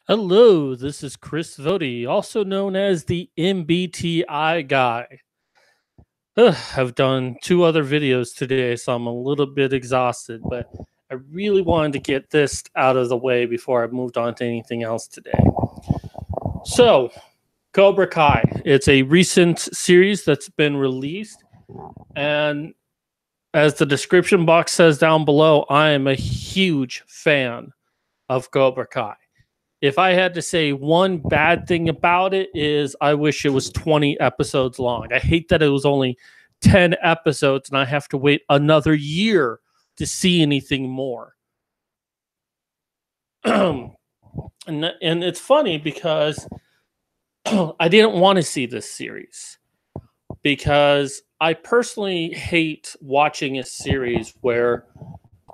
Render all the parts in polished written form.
Hello, this is Chris Vody, also known as the MBTI Guy. I've done two other videos today, so I'm a little bit exhausted, but I really wanted to get this out of the way before I moved on to anything else today. So, Cobra Kai. It's a recent series that's been released, and as the description box says down below, I am a huge fan of Cobra Kai. If I had to say one bad thing about it is I wish it was 20 episodes long. I hate that it was only 10 episodes and I have to wait another year to see anything more. and it's funny because I didn't want to see this series because I personally hate watching a series where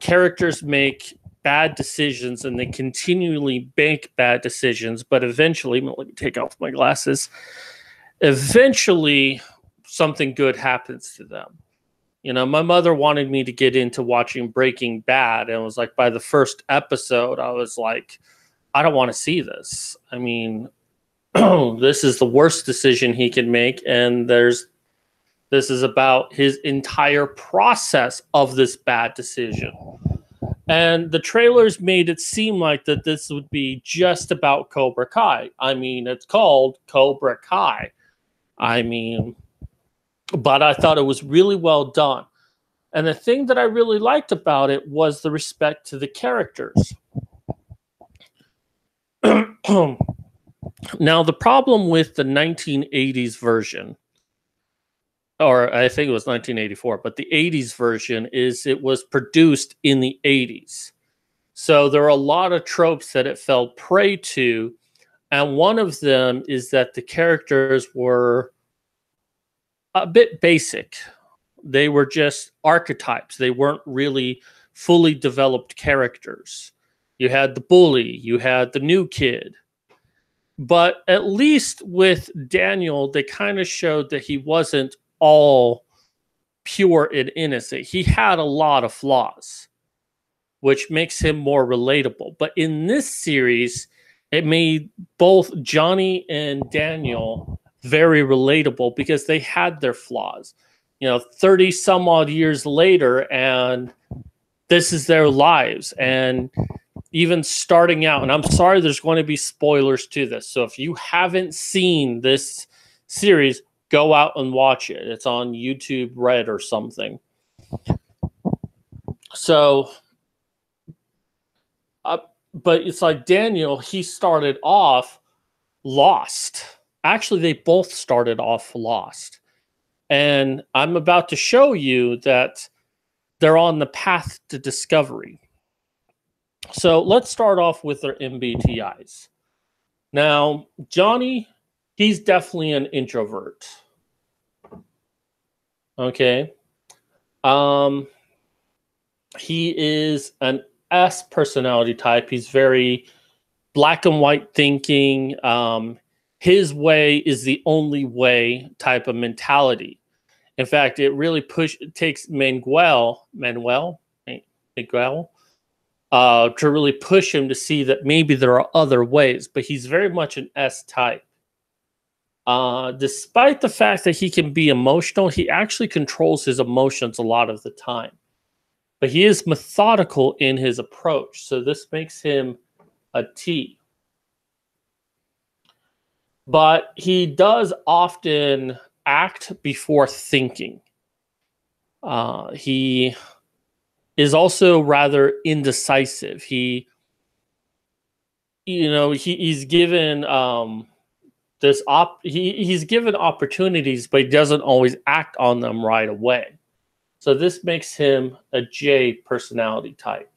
characters make bad decisions and they continually make bad decisions, but eventually, let me take off my glasses, eventually something good happens to them. You know, my mother wanted me to get into watching Breaking Bad, and it was like by the first episode, I was like, I don't want to see this. I mean, this is the worst decision he can make, and this is about his entire process of this bad decision. And the trailers made it seem like that this would be just about Cobra Kai. I mean, it's called Cobra Kai. I mean, but I thought it was really well done. And the thing that I really liked about it was the respect to the characters. Now, the problem with the 1980s version, or I think it was 1984, but the 80s version is it was produced in the 80s. So there are a lot of tropes that it fell prey to. And one of them is that the characters were a bit basic. They were just archetypes. They weren't really fully developed characters. You had the bully, you had the new kid. But at least with Daniel, they kind of showed that he wasn't all pure and innocent. He had a lot of flaws, which makes him more relatable. But in this series, it made both Johnny and Daniel very relatable because they had their flaws. You know, 30 some odd years later, and this is their lives. And even starting out, and I'm sorry, there's going to be spoilers to this. So if you haven't seen this series, go out and watch it. It's on YouTube Red or something. So, but it's like Daniel, he started off lost. Actually, they both started off lost. And I'm about to show you that they're on the path to discovery. So let's start off with their MBTIs. Now, Johnny, he's definitely an introvert. Okay. He is an S personality type. He's very black and white thinking. His way is the only way type of mentality. In fact, it really takes Miguel to really push him to see that maybe there are other ways, but he's very much an S type. Despite the fact that he can be emotional, he actually controls his emotions a lot of the time. But he is methodical in his approach, so this makes him a T. But he does often act before thinking. He is also rather indecisive. He's given he's given opportunities, but he doesn't always act on them right away. So this makes him a J personality type.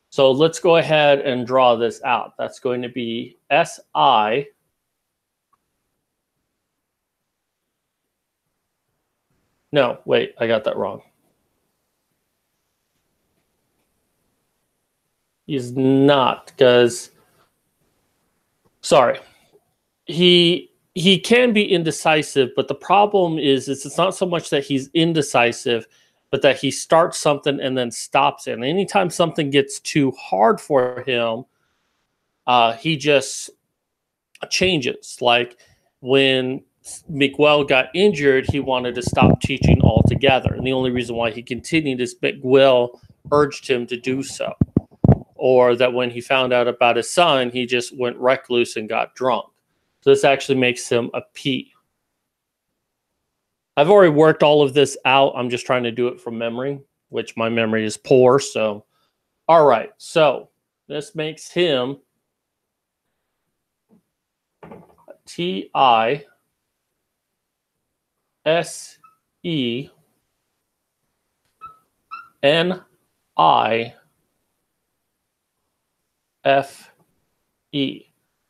So let's go ahead and draw this out. That's going to be SI. No, wait, I got that wrong. He's not, because, sorry. He can be indecisive, but the problem is it's not so much that he's indecisive, but that he starts something and then stops it. And anytime something gets too hard for him, he just changes. Like when Miguel got injured, he wanted to stop teaching altogether. And the only reason why he continued is Miguel urged him to do so. Or that when he found out about his son, he just went recluse and got drunk. So this actually makes him a P. I've already worked all of this out. I'm just trying to do it from memory, which my memory is poor. So, all right. So this makes him TISEFE.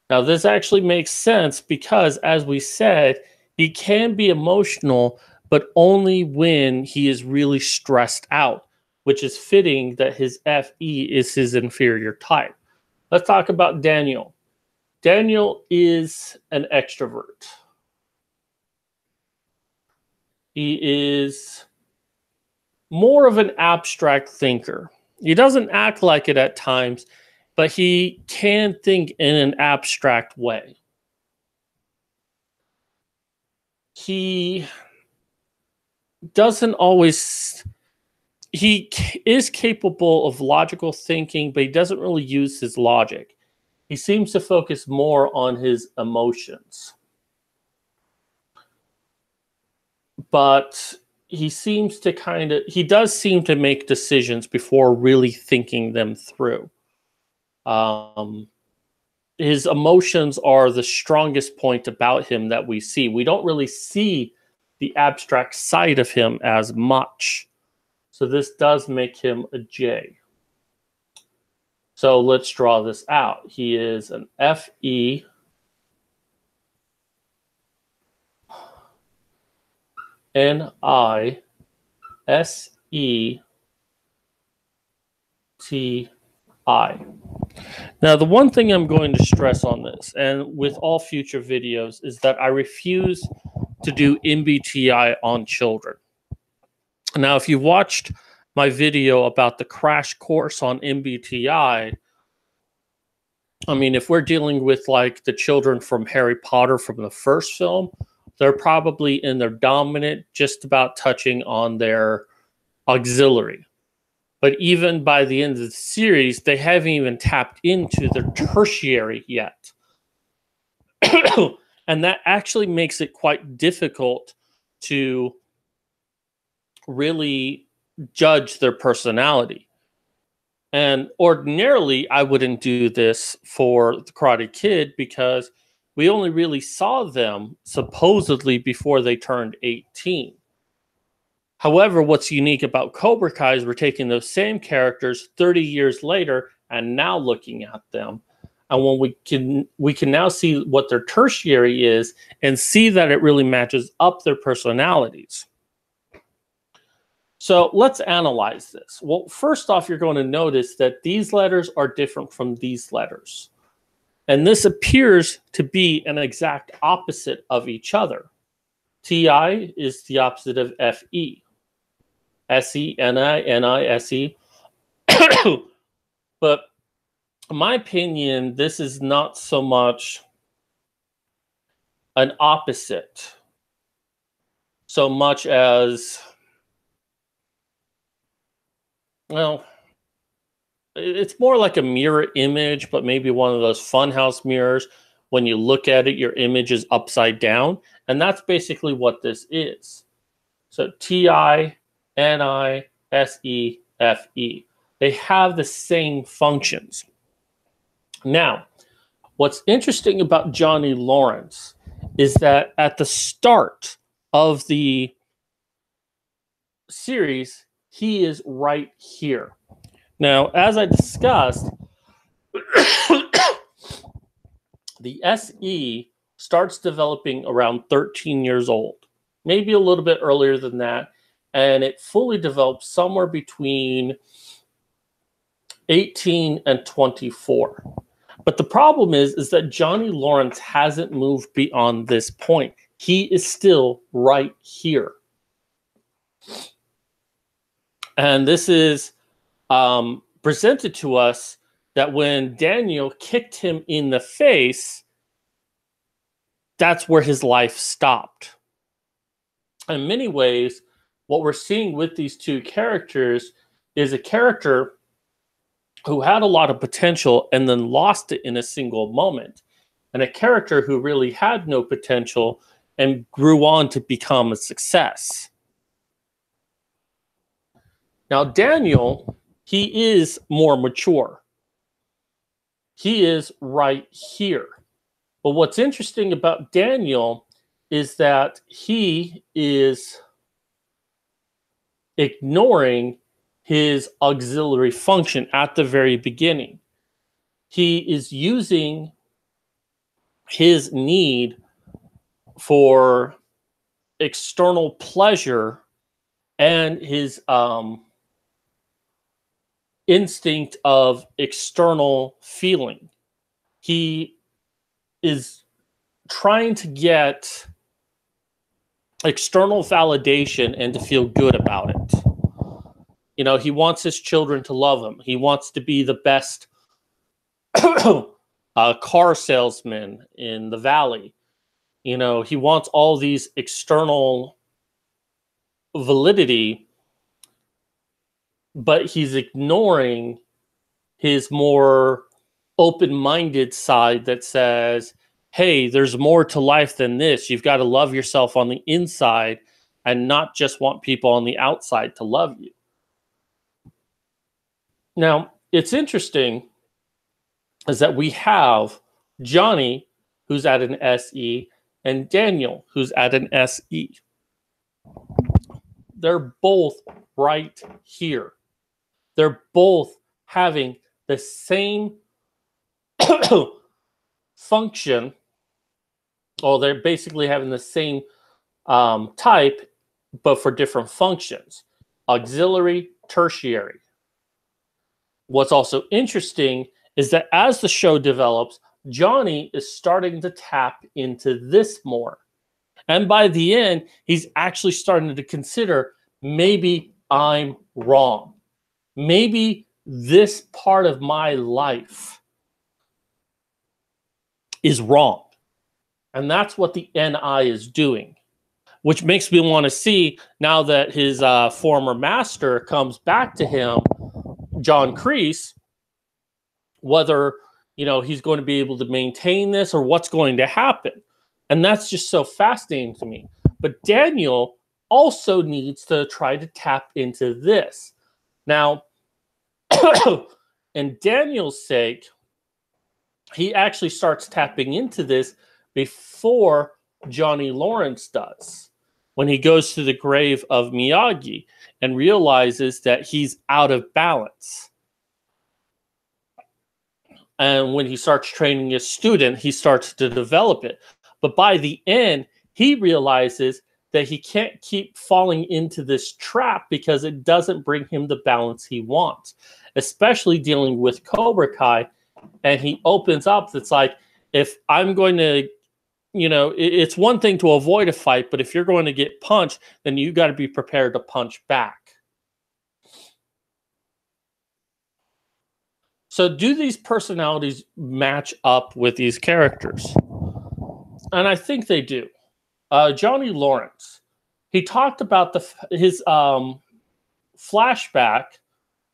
Now, this actually makes sense because, as we said, he can be emotional, but only when he is really stressed out, which is fitting that his FE is his inferior type. Let's talk about Daniel. Daniel is an extrovert. He is more of an abstract thinker. He doesn't act like it at times, but he can think in an abstract way. He doesn't always, he is capable of logical thinking, but he doesn't really use his logic. He seems to focus more on his emotions. But he seems to he does seem to make decisions before really thinking them through. His emotions are the strongest point about him that we see. We don't really see the abstract side of him as much. So this does make him a J. So let's draw this out. He is an FE. NISETI. Now, the one thing I'm going to stress on this, and with all future videos, is that I refuse to do MBTI on children. Now, if you watched my video about the crash course on MBTI, I mean, if we're dealing with like the children from Harry Potter from the first film, they're probably in their dominant, just about touching on their auxiliary. But even by the end of the series, they haven't even tapped into their tertiary yet. And that actually makes it quite difficult to really judge their personality. And ordinarily, I wouldn't do this for the Karate Kid because we only really saw them supposedly before they turned 18. However, what's unique about Cobra Kai is we're taking those same characters 30 years later and now looking at them. And when we can now see what their tertiary is and see that it really matches up their personalities. So let's analyze this. Well, first off, you're going to notice that these letters are different from these letters. And this appears to be an exact opposite of each other. TI is the opposite of FE. SE, NI, NI, SE. But in my opinion, this is not so much an opposite so much as, well, it's more like a mirror image, but maybe one of those funhouse mirrors. When you look at it, your image is upside down. And that's basically what this is. So TI, NI, SE, FE. They have the same functions. Now, what's interesting about Johnny Lawrence is that at the start of the series, he is right here. Now, as I discussed, the SE starts developing around 13 years old, maybe a little bit earlier than that, and it fully develops somewhere between 18 and 24. But the problem is that Johnny Lawrence hasn't moved beyond this point. He is still right here. And this is presented to us that when Daniel kicked him in the face, that's where his life stopped. In many ways, what we're seeing with these two characters is a character who had a lot of potential and then lost it in a single moment, and a character who really had no potential and grew on to become a success. Now, Daniel, he is more mature. He is right here. But what's interesting about Daniel is that he is ignoring his auxiliary function at the very beginning. He is using his need for external pleasure and his instinct of external feeling. He is trying to get external validation and to feel good about it. You know, he wants his children to love him. He wants to be the best car salesman in the valley. You know, he wants all these external validity, but he's ignoring his more open-minded side that says, hey, there's more to life than this. You've got to love yourself on the inside and not just want people on the outside to love you. Now, it's interesting is that we have Johnny, who's at an SE, and Daniel, who's at an SE. They're both right here. They're both having the same function, or they're basically having the same type, but for different functions. Auxiliary, tertiary. What's also interesting is that as the show develops, Johnny is starting to tap into this more. And by the end, he's actually starting to consider, maybe I'm wrong. Maybe this part of my life is wrong. And that's what the NI is doing, which makes me want to see, now that his former master comes back to him, John Kreese, whether, you know, he's going to be able to maintain this or what's going to happen. And that's just so fascinating to me. But Daniel also needs to try to tap into this. Now, in Daniel's sake, he actually starts tapping into this before Johnny Lawrence does, when he goes to the grave of Miyagi and realizes that he's out of balance. And when he starts training his student, he starts to develop it. But by the end, he realizes that he can't keep falling into this trap because it doesn't bring him the balance he wants, especially dealing with Cobra Kai. And he opens up, it's like, if I'm going to, you know, it's one thing to avoid a fight, but if you're going to get punched, then you got to be prepared to punch back. So do these personalities match up with these characters? And I think they do. Johnny Lawrence, he talked about his flashback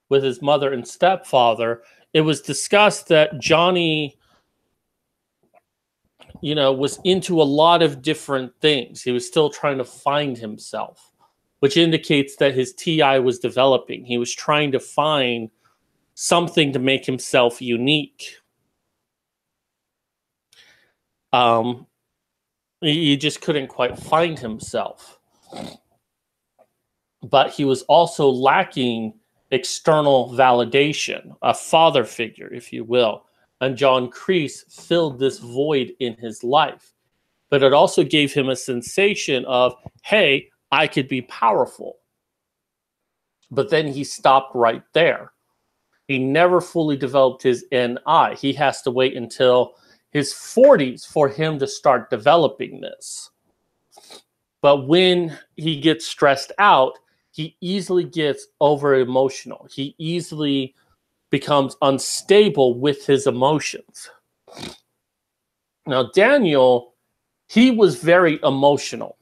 with his mother and stepfather. It was discussed that Johnny, you know, was into a lot of different things. He was still trying to find himself, which indicates that his TI was developing. He was trying to find something to make himself unique. He just couldn't quite find himself. But he was also lacking external validation, a father figure, if you will. And John Kreese filled this void in his life. But it also gave him a sensation of, hey, I could be powerful. But then he stopped right there. He never fully developed his NI. He has to wait until his 40s for him to start developing this. But when he gets stressed out, he easily gets over emotional. He easily becomes unstable with his emotions. Now, Daniel, he was very emotional.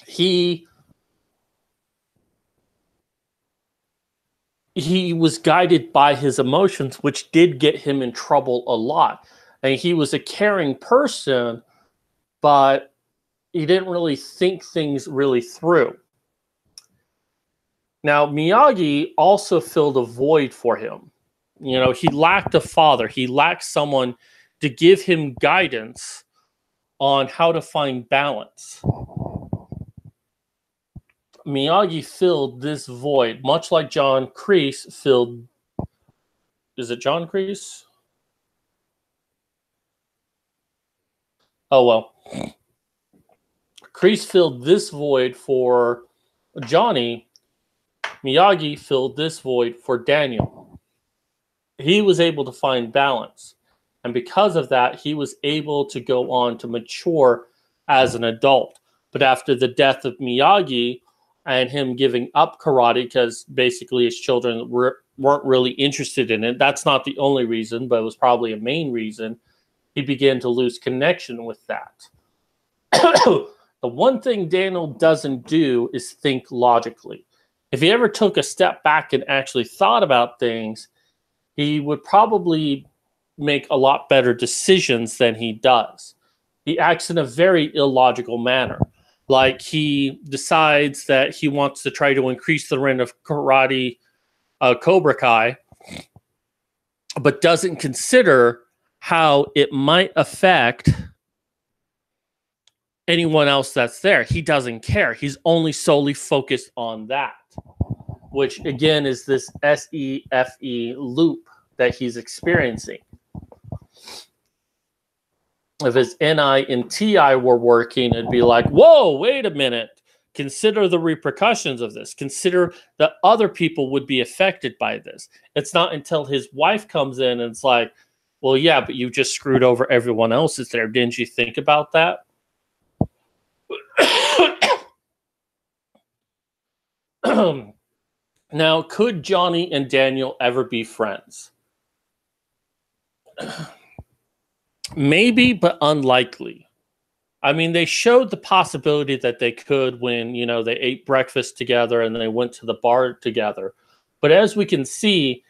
He was guided by his emotions, which did get him in trouble a lot. And he was a caring person, but he didn't really think things really through. Now, Miyagi also filled a void for him. You know, he lacked a father. He lacked someone to give him guidance on how to find balance. Miyagi filled this void, much like John Kreese filled... Is it John Kreese? Oh, well. Kreese filled this void for Johnny. Miyagi filled this void for Daniel. He was able to find balance. And because of that, he was able to go on to mature as an adult. But after the death of Miyagi and him giving up karate, because basically his children weren't really interested in it, that's not the only reason, but it was probably a main reason, he began to lose connection with that. The one thing Daniel doesn't do is think logically. If he ever took a step back and actually thought about things, he would probably make a lot better decisions than he does. He acts in a very illogical manner. Like he decides that he wants to try to increase the rank of karate, Cobra Kai, but doesn't consider how it might affect anyone else that's there. He doesn't care. He's only solely focused on that, which again is this SEFE loop that he's experiencing. If his NI and TI were working, it'd be like, whoa, wait a minute. Consider the repercussions of this. Consider that other people would be affected by this. It's not until his wife comes in and it's like, well, yeah, but you just screwed over everyone else that's there. Didn't you think about that? Now, could Johnny and Daniel ever be friends? Maybe, but unlikely. I mean, they showed the possibility that they could when, you know, they ate breakfast together and then they went to the bar together. But as we can see,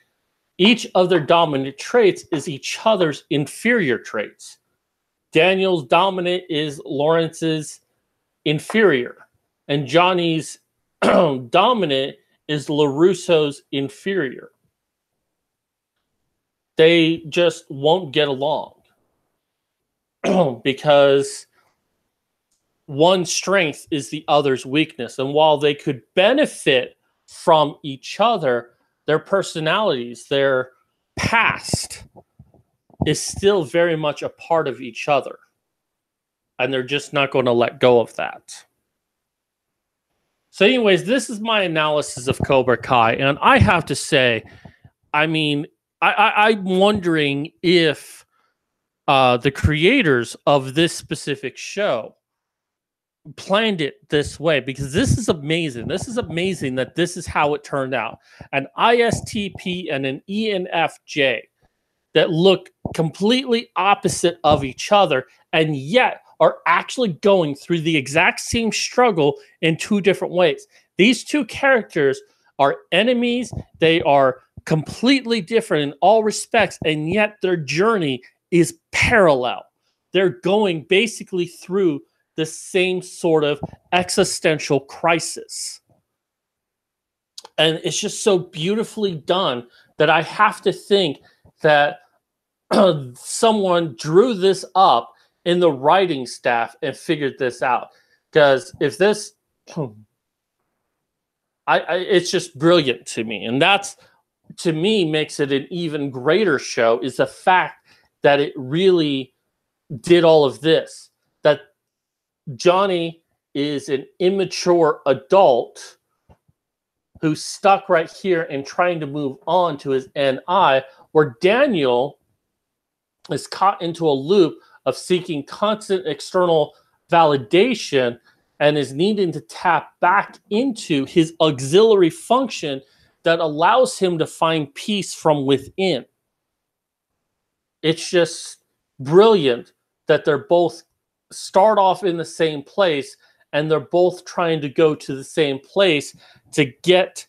each of their dominant traits is each other's inferior traits. Daniel's dominant is Lawrence's inferior. And Johnny's dominant is LaRusso's inferior. They just won't get along. Because one's strength is the other's weakness. And while they could benefit from each other, their personalities, their past is still very much a part of each other. And they're just not going to let go of that. So anyways, this is my analysis of Cobra Kai. And I have to say, I mean, I'm wondering if the creators of this specific show planned it this way, because this is amazing. This is amazing that this is how it turned out. An ISTP and an ENFJ that look completely opposite of each other and yet are actually going through the exact same struggle in two different ways. These two characters are enemies. They are completely different in all respects, and yet their journey is parallel. They're going basically through the same sort of existential crisis. And it's just so beautifully done that I have to think that someone drew this up in the writing staff and figured this out. Because if this, it's just brilliant to me. And that's, to me, makes it an even greater show, is the fact that it really did all of this. That Johnny is an immature adult who's stuck right here and trying to move on to his NI, where Daniel is caught into a loop of seeking constant external validation and is needing to tap back into his auxiliary function that allows him to find peace from within. It's just brilliant that they're both start off in the same place and they're both trying to go to the same place to get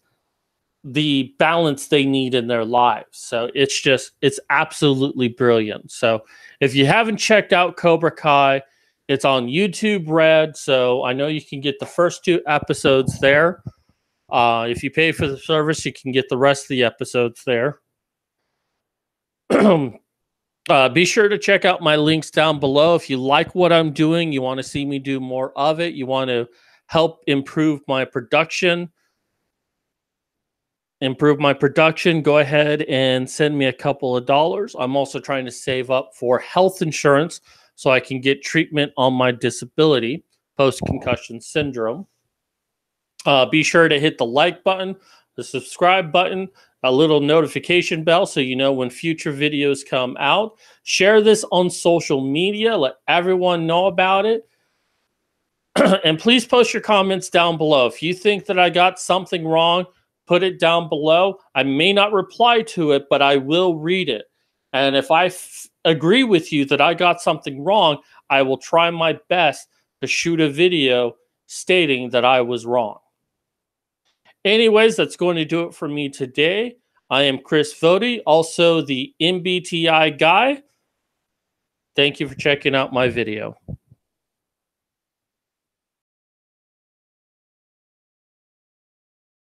the balance they need in their lives. So it's absolutely brilliant. So if you haven't checked out Cobra Kai, it's on YouTube Red. So I know you can get the first 2 episodes there. If you pay for the service, you can get the rest of the episodes there. Be sure to check out my links down below. If you like what I'm doing, you want to see me do more of it, you want to help improve my production, go ahead and send me a couple of dollars. I'm also trying to save up for health insurance so I can get treatment on my disability, post-concussion syndrome. Be sure to hit the like button, the subscribe button, a little notification bell so you know when future videos come out. Share this on social media. Let everyone know about it. And please post your comments down below. If you think that I got something wrong, put it down below. I may not reply to it, but I will read it. And if I agree with you that I got something wrong, I will try my best to shoot a video stating that I was wrong. Anyways, that's going to do it for me today. I am Chris Vody, also the MBTI Guy. Thank you for checking out my video.